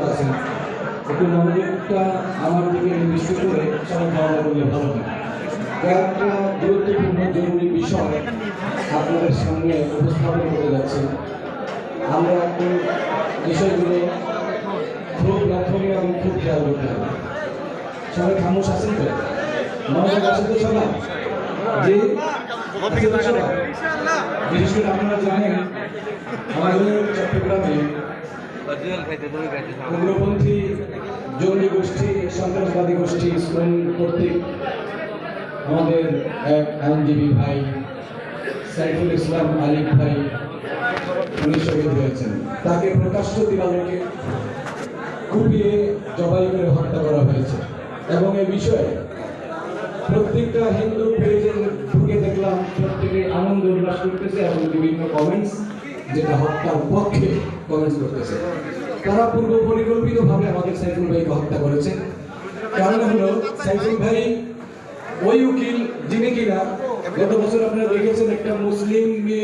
আছেন একটু মনোযোগটা আমার দিকে নির্দিষ্ট করে সবাই ধারণা করলে ভালো হয়। একটা গুরুত্বপূর্ণ জরুরি বিষয় আপনাদের সামনে উপস্থাপন করে যাচ্ছি। আমরা একটু বিষয়গুলো খুব লক্ষণীয় এবং খুব খেয়াল করতে হবে। সবাই খামোশ আছেন তো? মনোযোগ আছে তো সবাই? যে বিশেষ করে আপনারা জানেন আমাদের চট্টগ্রামে উগ্রপন্থী জঙ্গি গোষ্ঠী, সন্ত্রাসবাদী গোষ্ঠী ইসলাম কর্তৃক আমাদের এক আইনজীবী ভাই সাইফুল ইসলাম আলিফ ভাই উনি শহীদ হয়েছেন। তাকে প্রকাশ্য দিবালোকে কুপিয়ে জবাই করে হত্যা করা হয়েছে এবং এই বিষয়ে প্রত্যেকটা হিন্দু পেজে ঢুকে দেখলাম প্রত্যেকে আনন্দ উল্লাস করতেছে এবং বিভিন্ন কমেন্টস যেটা হত্যার পক্ষে কমেন্টস করতেছে। তারা পূর্ব পরিকল্পিতভাবে আমাদের সাইফুল ভাইকে হত্যা করেছে। কারণ হলো সাইফুল ভাই ওই উকিল যিনি কিনা গত বছর আপনারা দেখেছেন একটা মুসলিম মেয়ে